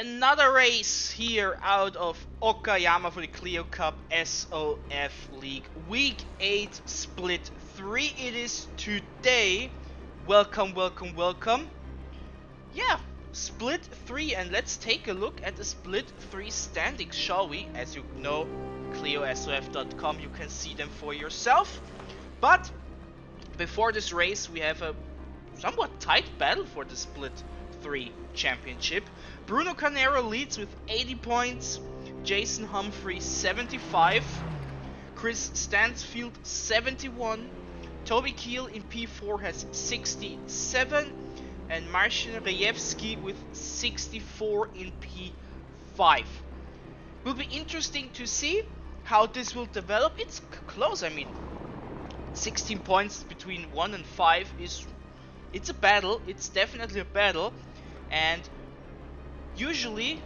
another race here out of Okayama for the Clio Cup SoF League. Week 8 Split 3 it is today. Welcome. Yeah, Split 3, and let's take a look at the Split 3 standings, shall we? As you know, ClioSoF.com, you can see them for yourself. But before this race, we have a somewhat tight battle for the Split 3 championship. Bruno Canero leads with 80 points, Jason Humphrey 75, Chris Stansfield 71, Toby Kiel in P4 has 67, and Marcin Rejewski with 64 in P5. Will be interesting to see how this will develop. It's close, I mean, 16 points between 1 and 5 it's a battle. It's definitely a battle, and usually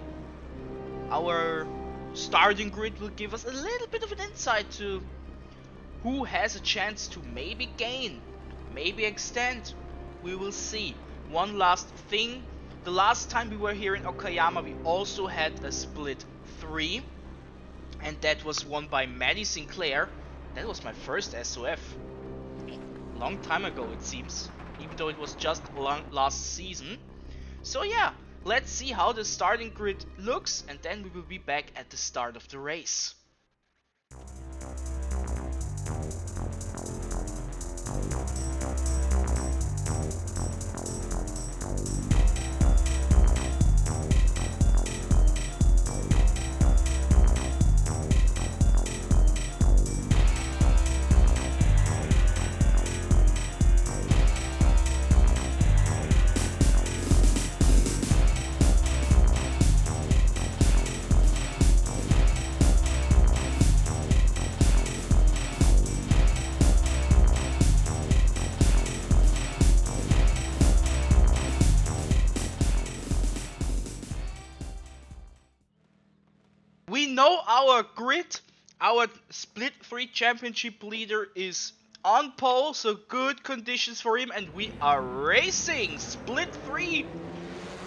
our starting grid will give us a little bit of an insight to who has a chance to maybe gain, maybe extend. We will see. One last thing, the last time we were here in Okayama we also had a Split 3, and that was won by Maddie Sinclair. That was my first SoF. Long time ago it seems, even though it was just last season. So yeah, let's see how the starting grid looks, and then we will be back at the start of the race. We know our grid. Our Split 3 championship leader is on pole, so good conditions for him, and we are racing. Split 3,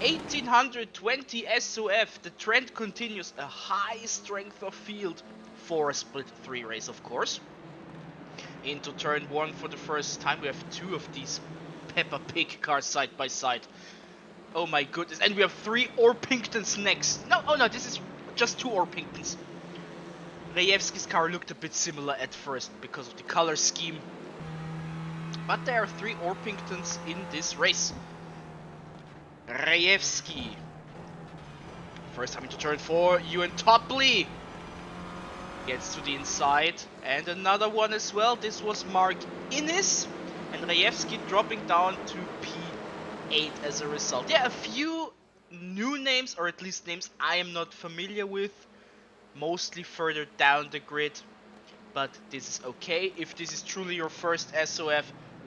1820 SoF. The trend continues, a high strength of field for a Split 3 race, of course. Into turn 1 for the first time. We have two of these Peppa Pig cars side by side. Oh my goodness, and we have 3 Orpingtons next. No, this is just 2 Orpingtons. Rejewski's car looked a bit similar at first because of the color scheme, but there are 3 Orpingtons in this race. Rejewski. First time into turn 4, Ewan Topley gets to the inside, and another one as well. This was Mark Innis, and Rejewski dropping down to P8 as a result. Yeah, a few new names, or at least names I am not familiar with, mostly further down the grid, but this is okay. If this is truly your first SoF,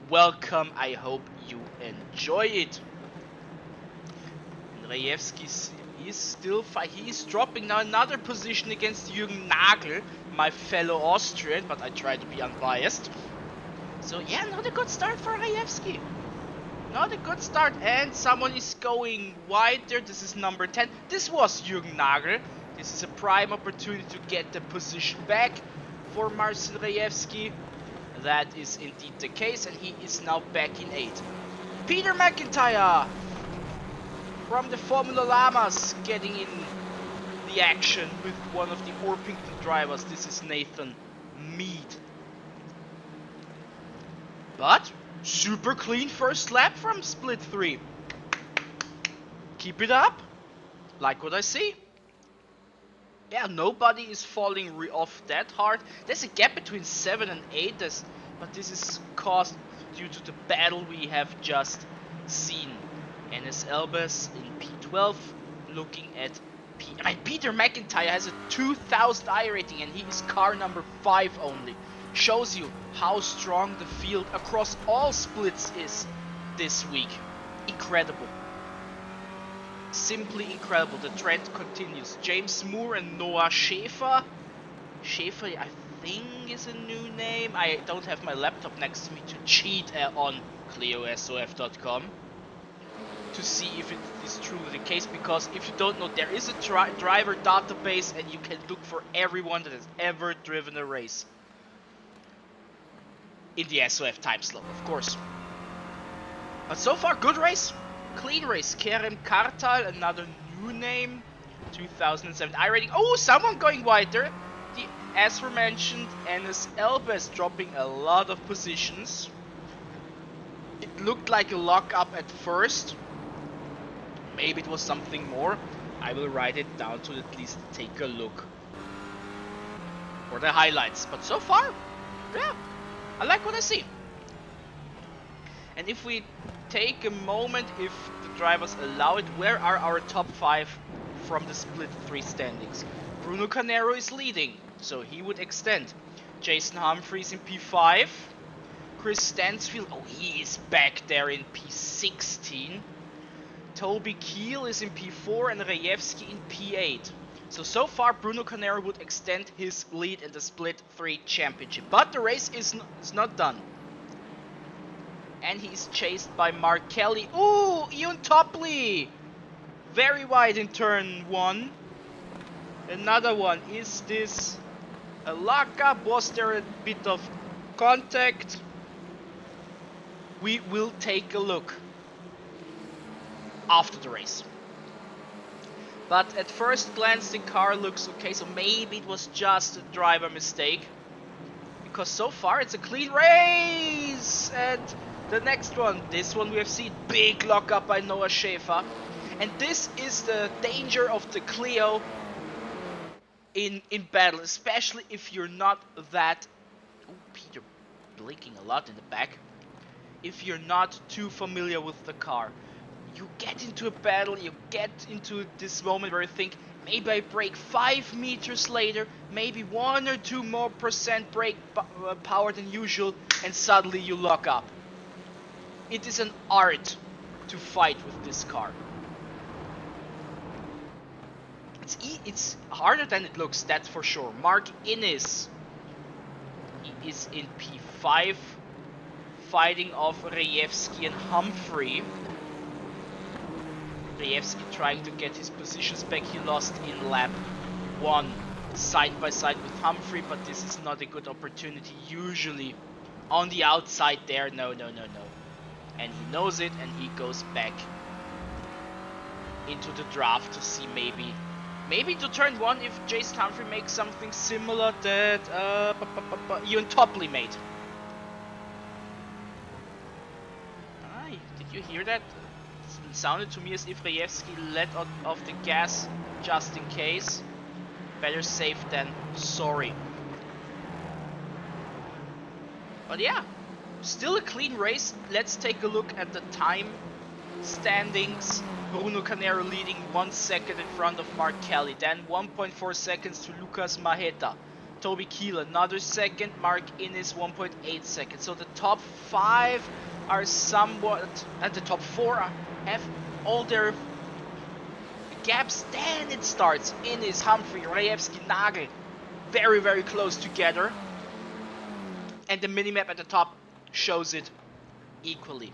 welcome. I hope you enjoy it. And Rejewski is still fine. He is dropping now another position against Jürgen Nagel, my fellow Austrian, but I try to be unbiased. So yeah, not a good start for Rejewski. Not a good start, and someone is going wide there. This is number 10. This was Jürgen Nagel. This is a prime opportunity to get the position back for Marcin Rejewski. That is indeed the case, and he is now back in 8th. Peter McIntyre from the Formula Llamas getting in the action with one of the Orpington drivers. This is Nathan Mead. But super clean first lap from Split 3. Keep it up. Like what I see. Yeah, nobody is falling off that hard. There's a gap between 7 and 8, but this is caused due to the battle we have just seen. Enes Elbes in P12 looking at Peter McIntyre has a 2000 iRating, and he is car number 5 only. Shows you how strong the field across all splits is this week. Incredible. Simply incredible. The trend continues. James Moore and Noah Schäfer. Schäfer, I think, is a new name. I don't have my laptop next to me to cheat on ClioSoF.com. to see if it is truly the case, because if you don't know, there is a driver database and you can look for everyone that has ever driven a race in the SoF time slot, of course. But so far, good race, clean race. Kerem Kartal, another new name, 2007 iRating. Oh, someone going wide there. The aforementioned Enes Elbes dropping a lot of positions. It looked like a lock-up at first. Maybe it was something more. I will write it down to at least take a look for the highlights. But so far, yeah, I like what I see. And if we take a moment, if the drivers allow it, where are our top 5 from the split 3 standings? Bruno Canero is leading, so he would extend. Jason Humphreys in P5. Chris Stansfield, oh, he is back there in P16. Toby Kiel is in P4 and Rejewski in P8. So far Bruno Canero would extend his lead in the Split 3 Championship. But the race is not done. And he's chased by Mark Kelly. Ooh, Ian Topley! Very wide in turn 1. Another one. Is this a lockup? Was there a bit of contact? We will take a look after the race. But at first glance the car looks okay, so maybe it was just a driver mistake, because so far it's a clean race. And the next one, this one we have seen, big lockup by Noah Schäfer. And this is the danger of the Clio in battle, especially if you're not that... Oh, Peter blinking a lot in the back. If you're not too familiar with the car, you get into a battle, you get into this moment where you think, maybe I brake 5 meters later, maybe 1 or 2 more percent brake power than usual, and suddenly you lock up. It is an art to fight with this car. It's harder than it looks, that's for sure. Mark Innes, he is in P5, fighting off Rejewski and Humphrey. Rejewski trying to get his positions back. He lost in lap 1 side by side with Humphrey, but this is not a good opportunity usually on the outside there. No. And he knows it, and he goes back into the draft to see maybe to turn 1 if Jason Humphrey makes something similar that Ian Topley made. Did you hear that? It sounded to me as if Rejewski let off the gas just in case. Better safe than sorry. But yeah, still a clean race. Let's take a look at the time standings. Bruno Canero leading 1 second in front of Mark Kelly. Then 1.4 seconds to Lucas Maheta. Toby Kiel another second. Mark Innes 1.8 seconds. So the top 5 are somewhat, and the top 4 have all their gaps. Then it starts. Innes, Humphrey, Rejewski, Nagel, very close together. And the minimap at the top shows it equally.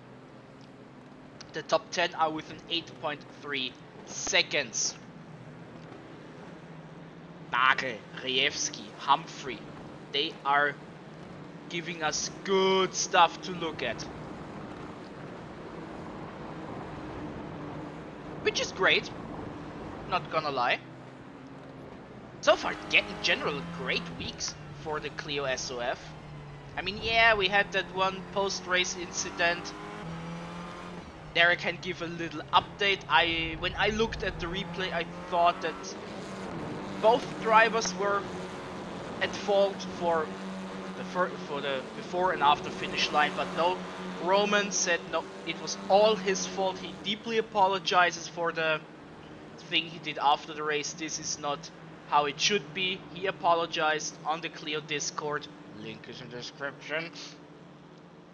The top 10 are within 8.3 seconds. Nagel, Rejewski, Humphrey, they are giving us good stuff to look at. Which is great, not gonna lie. So far, in general, great weeks for the Clio SoF. I mean, yeah, we had that one post-race incident. There I can give a little update. When I looked at the replay, I thought that both drivers were at fault for the before and after finish line, but no. Roman said no, it was all his fault. He deeply apologizes for the thing he did after the race. This is not how it should be. He apologized on the Clio Discord. Link is in the description.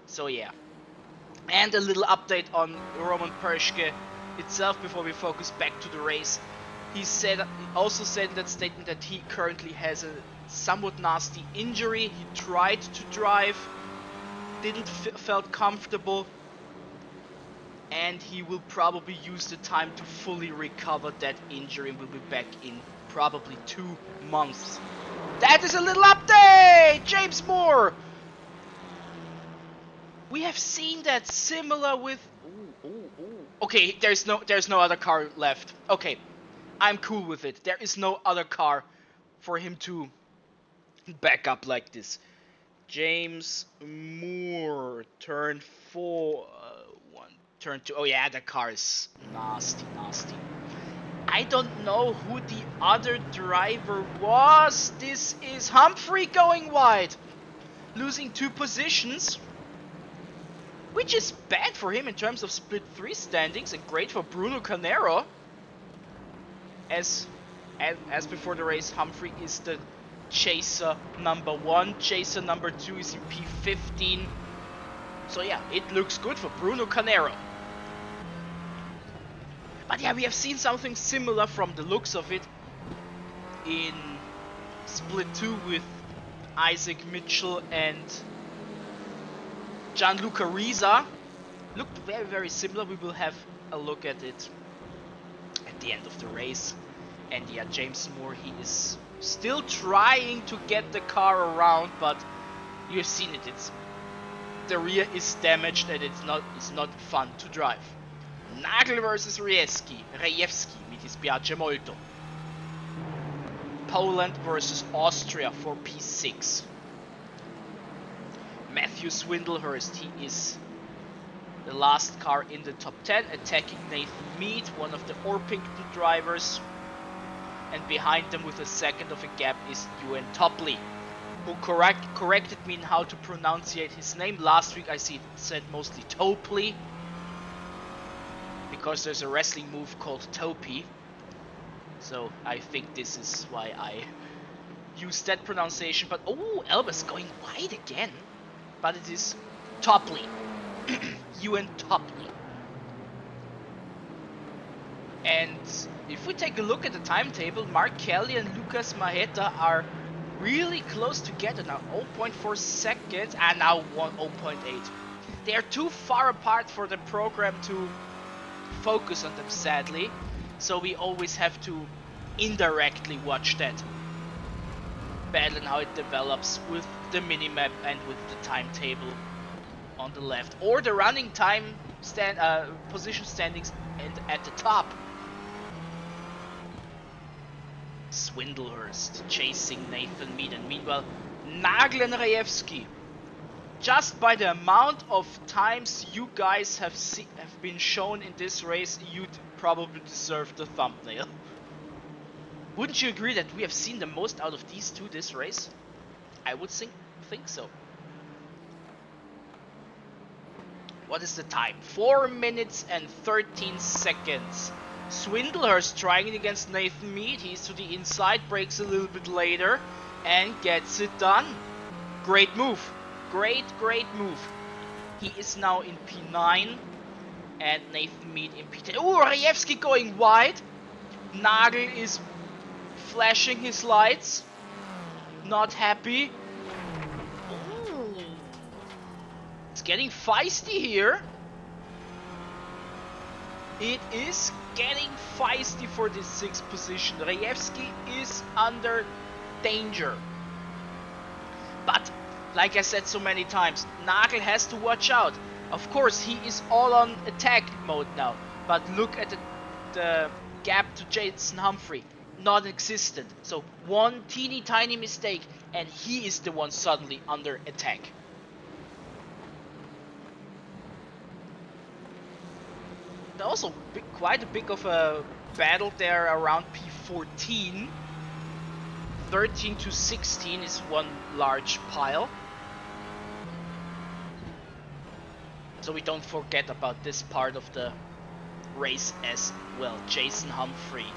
So yeah. And a little update on Roman Perschke itself before we focus back to the race. He also said in that statement that he currently has a somewhat nasty injury. He tried to drive, didn't felt comfortable, and he will probably use the time to fully recover that injury and will be back in probably 2 months. That is a little update! James Moore! We have seen that similar with... Okay, there's no other car left. Okay, I'm cool with it. There is no other car for him to back up like this. James Moore, turn 4, turn 2. Oh yeah, the car is nasty. I don't know who the other driver was. This is Humphrey going wide, losing 2 positions, which is bad for him in terms of split 3 standings and great for Bruno Canero. As before the race, Humphrey is the chaser number 1. Chaser number 2 is in P15. So yeah, it looks good for Bruno Canero. But yeah, we have seen something similar from the looks of it in Split 2 with Isaac Mitchell and Gianluca Risa. Looked very, very similar. We will have a look at it at the end of the race. And yeah, James Moore, he is still trying to get the car around, but you've seen it. The rear is damaged and it's not fun to drive. Nagel versus Rejewski. Mi dispiace molto. Poland versus Austria for P6. Matthew Swindlehurst, he is the last car in the top 10, attacking Nathan Mead, one of the Orpington drivers. And behind them with a second of a gap is Ewan Topley, who corrected me in how to pronunciate his name. Last week I said mostly Topley, because there's a wrestling move called Topi. So I think this is why I used that pronunciation. But oh, Elba's going wide again. But it is Topley. Ewan Topley. And if we take a look at the timetable, Mark Kelly and Lucas Maheta are really close together now. 0.4 seconds and now 0.8. They are too far apart for the program to focus on them, sadly. So we always have to indirectly watch that battle and how it develops with the minimap and with the timetable on the left, or the running time position standings and at the top. Swindlehurst chasing Nathan Mead, and meanwhile Nagel and Rejewski. Just by the amount of times you guys have been shown in this race, you'd probably deserve the thumbnail. Wouldn't you agree that we have seen the most out of these two this race? I would think so. What is the time? 4 minutes and 13 seconds. Swindlehurst trying it against Nathan Mead. He's to the inside, breaks a little bit later, and gets it done. Great move. Great move. He is now in P9, and Nathan Mead in P10. Oh, Rejewski going wide. Nagel is flashing his lights. Not happy. Ooh. It's getting feisty here. It is getting feisty for this 6th position. Rejewski is under danger. But, like I said so many times, Nagel has to watch out. Of course, he is all on attack mode now. But look at the gap to Jason Humphrey. Non-existent. So one teeny tiny mistake and he is the one suddenly under attack. Also quite a bit of a battle there around P14. 13 to 16 is one large pile. So we don't forget about this part of the race as well. Jason Humphrey,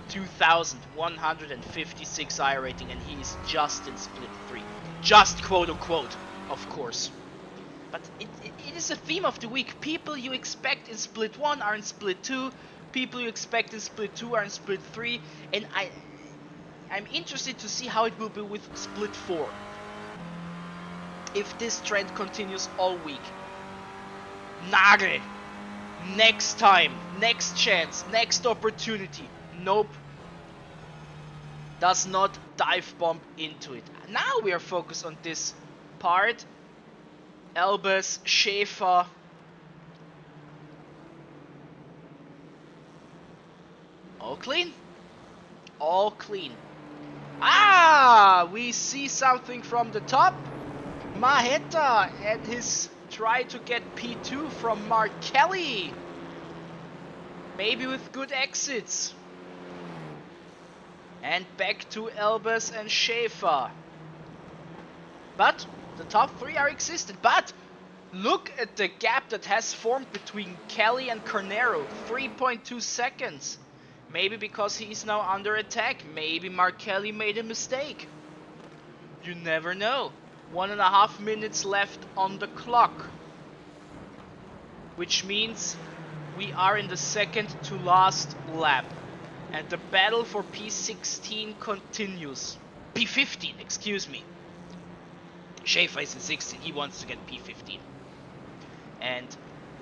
2,156 iRating, and he is just in split 3. Just quote unquote, of course. But it is a theme of the week. People you expect in split 1 are in split 2. People you expect in split 2 are in split 3. And I'm interested to see how it will be with split 4. If this trend continues all week. Nagel Next time, next chance, next opportunity. Nope. Does not dive bomb into it. Now we are focused on this part. Elbers, Schäfer. All clean? All clean. Ah! We see something from the top. Maheta and his try to get P2 from Mark Kelly. Maybe with good exits. And back to Elbers and Schäfer. But the top three are existent. But look at the gap that has formed between Kelly and Cornero. 3.2 seconds. Maybe because he is now under attack. Maybe Mark Kelly made a mistake. You never know. 1.5 minutes left on the clock. Which means we are in the second to last lap. And the battle for P16 continues. P15, excuse me. Schäfer is in 16, he wants to get P15. And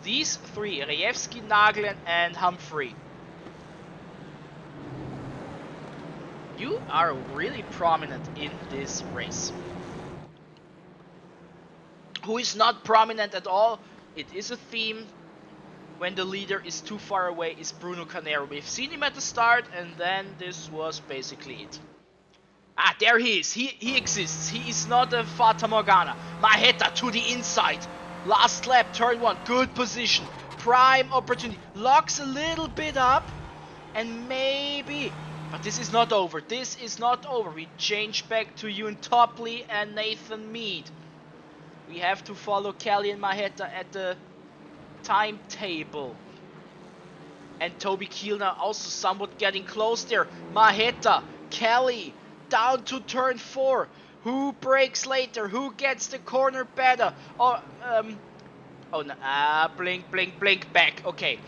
these three, Rejewski, Nagel and Humphrey, you are really prominent in this race. Who is not prominent at all? It is a theme. When the leader is too far away is Bruno Canero. We've seen him at the start and then this was basically it. Ah, there he is. He exists. He is not a Fata Morgana. Maheta to the inside. Last lap, turn 1. Good position. Prime opportunity. Locks a little bit up. And maybe... But this is not over. This is not over. We change back to Ewan Topley and Nathan Mead. We have to follow Kelly and Maheta at the timetable. And Toby Kiel now also somewhat getting close there. Maheta, Kelly, down to turn 4. Who breaks later? Who gets the corner better? Oh no, blink back. Okay.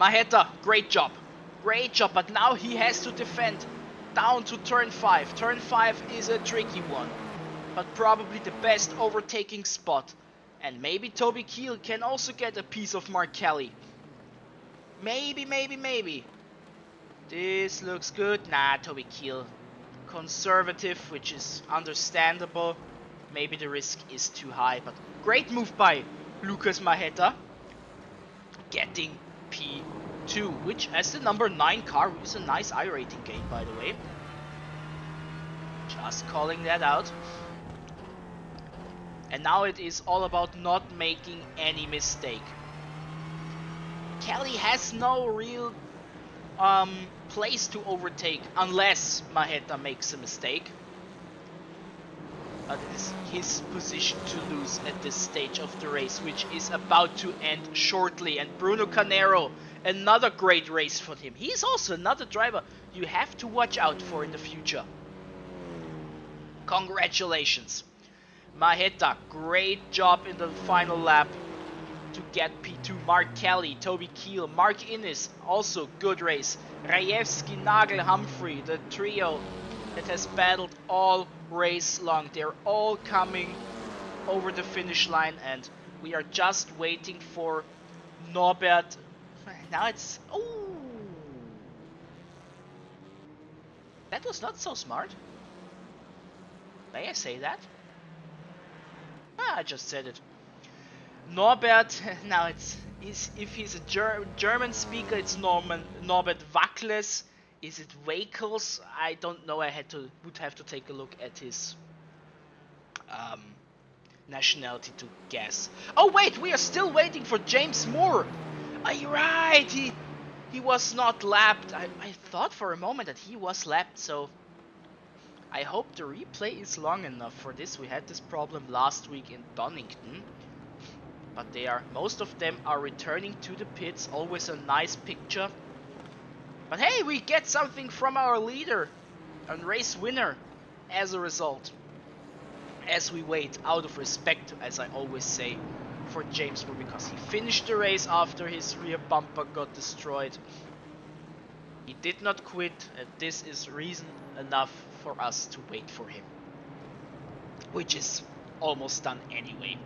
Maheta, great job. Great job, but now he has to defend down to turn 5. Turn 5 is a tricky one, but probably the best overtaking spot. And maybe Toby Kiel can also get a piece of Mark Kelly. Maybe. This looks good. Nah, Toby Kiel. Conservative, which is understandable. Maybe the risk is too high, but great move by Lucas Maheta. Getting P2, which as the number 9 car is a nice iRating gain, by the way. Just calling that out. And now it is all about not making any mistake. Kelly has no real place to overtake unless Maheta makes a mistake. But it is his position to lose at this stage of the race, which is about to end shortly. And Bruno Canero, another great race for him. He's also another driver you have to watch out for in the future. Congratulations. Maheta, great job in the final lap to get P2. Mark Kelly, Toby Kiel, Mark Innes, also good race. Rejewski, Nagel, Humphrey, the trio that has battled all race long. They're all coming over the finish line and we are just waiting for Norbert. Now it's... Oh! That was not so smart. May I say that? I just said it. Norbert, now if he's a German speaker, it's Norbert Wackles. Is it Wakels? I don't know. Would have to take a look at his nationality to guess. Oh wait, we are still waiting for James Moore. Are you right? He was not lapped. I thought for a moment that he was lapped, so I hope the replay is long enough for this. We had this problem last week in Donington. But most of them are returning to the pits. Always a nice picture. But hey, we get something from our leader and race winner as a result. As we wait out of respect, as I always say, for James Moore, because he finished the race after his rear bumper got destroyed. He did not quit, and this is reason enough for us to wait for him. Which is almost done anyway.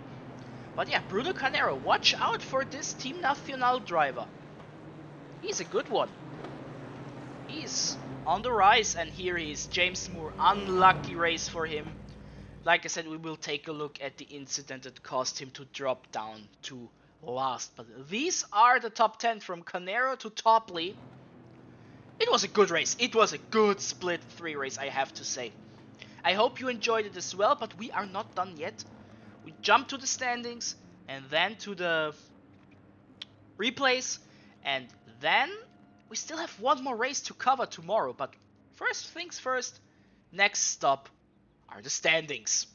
But yeah, Bruno Canero, watch out for this Team Nacional driver. He's a good one. He's on the rise, and here he is, James Moore. Unlucky race for him. Like I said, we will take a look at the incident that caused him to drop down to last. But these are the top 10 from Canero to Topley. It was a good race. It was a good split 3 race, I have to say. I hope you enjoyed it as well, but we are not done yet. We jump to the standings and then to the replays, and then we still have one more race to cover tomorrow. But first things first, next stop are the standings.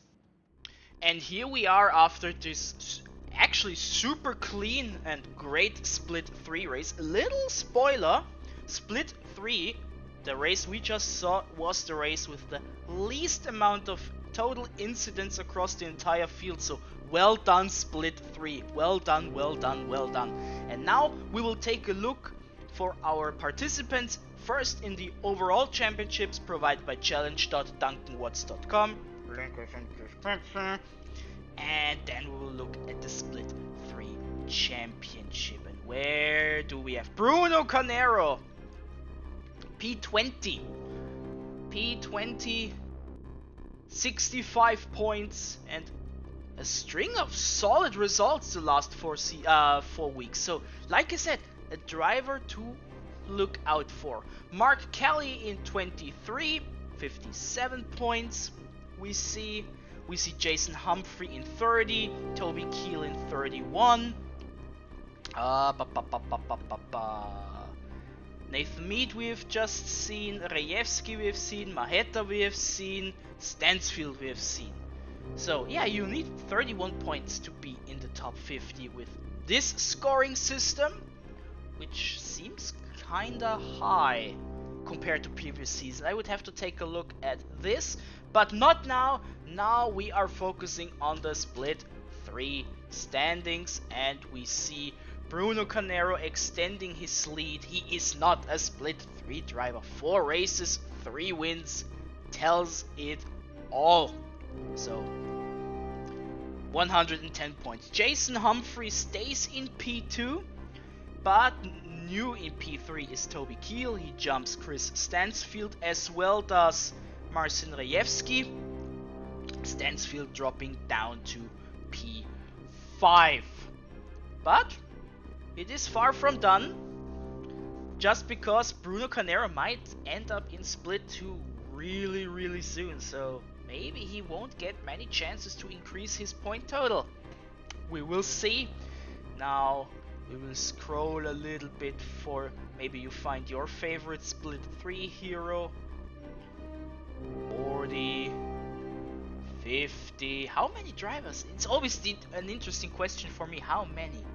And here we are after this actually super clean and great split 3 race. A little spoiler, split 3, the race we just saw, was the race with the least amount of total incidents across the entire field. So well done, split 3. Well done, well done, well done. And now we will take a look for our participants. First in the overall championships provided by challenge.duncanwatts.com. And then we will look at the split 3 championship. And where do we have Bruno Canero? P20, 65 points, and a string of solid results the last 4 weeks. So, like I said, a driver to look out for. Mark Kelly in 23, 57 points. We see Jason Humphrey in 30, Toby Keel in 31. Nathan Mead we have just seen, Rejewski we have seen, Maheta we have seen, Stansfield we have seen. So yeah, you need 31 points to be in the top 50 with this scoring system, which seems kinda high compared to previous seasons. I would have to take a look at this, but not now. Now we are focusing on the split 3 standings, and we see Bruno Canero extending his lead. He is not a split 3 driver. 4 races, 3 wins tells it all. So 110 points. Jason Humphrey stays in P2, but new in P3 is Toby Keel. He jumps Chris Stansfield, as well does Marcin Rejewski. Stansfield dropping down to P5. But it is far from done, just because Bruno Canero might end up in split 2 really soon, so maybe he won't get many chances to increase his point total. We will see. Now we will scroll a little bit for maybe you find your favorite split 3 hero. 40, 50, how many drivers? It's always an interesting question for me, how many?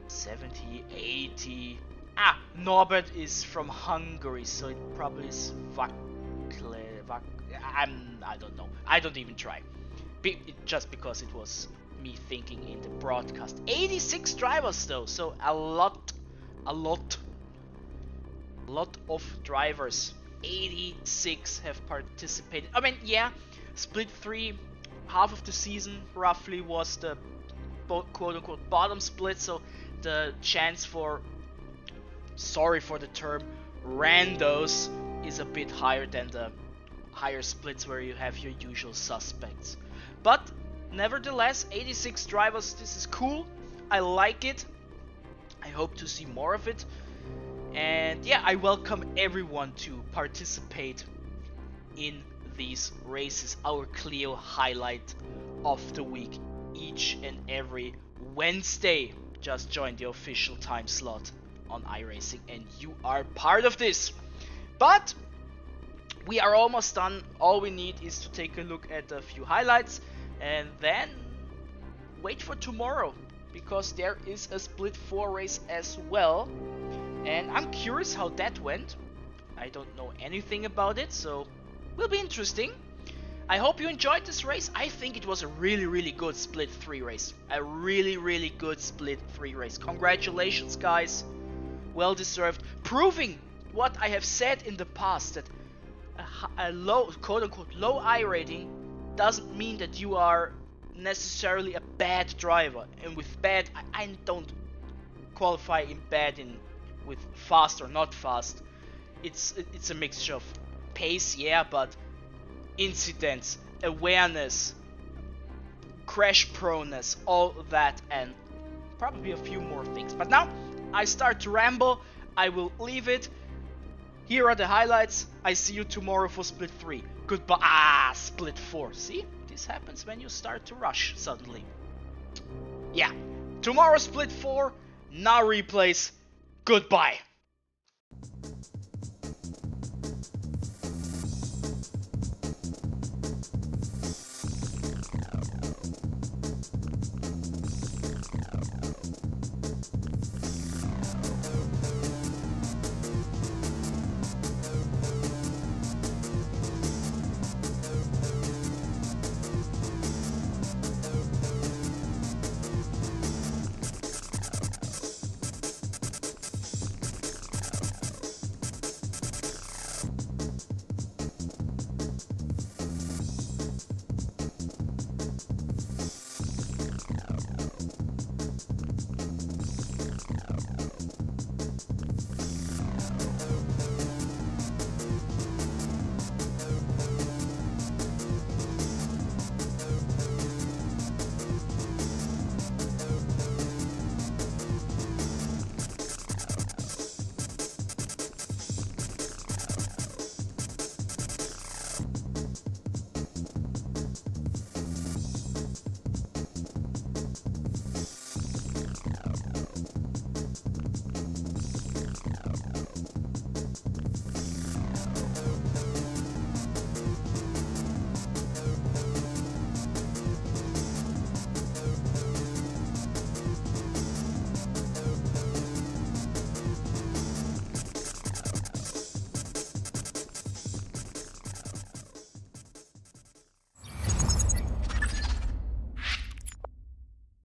70, 80. Norbert is from Hungary, so it probably is I don't know. I don't even try. Just because it was me thinking in the broadcast. 86 drivers though, so a lot of drivers. 86 have participated. I mean, yeah, split 3, half of the season roughly was the quote-unquote bottom split, so the chance for, sorry for the term, randos is a bit higher than the higher splits where you have your usual suspects. But nevertheless, 86 drivers, this is cool. I like it. I hope to see more of it. And yeah, I welcome everyone to participate in these races. Our Clio highlight of the week each and every Wednesday. Just join the official time slot on iRacing and you are part of this. But we are almost done. All we need is to take a look at a few highlights and then wait for tomorrow, because there is a split 4 race as well. And I'm curious how that went. I don't know anything about it, so will be interesting. I hope you enjoyed this race. I think it was a really good split 3 race. A really good split 3 race. Congratulations, guys. Well deserved. Proving what I have said in the past, that a low, quote unquote, low iRating doesn't mean that you are necessarily a bad driver, and with bad I don't qualify in bad in with fast or not fast. It's a mixture of pace, yeah, but incidents, awareness, crash proneness, all that, and probably a few more things. But now I start to ramble. I will leave it. Here are the highlights. I see you tomorrow for split 3. Goodbye. Split 4. See? This happens when you start to rush suddenly. Yeah. Tomorrow split 4. Now replays. Goodbye.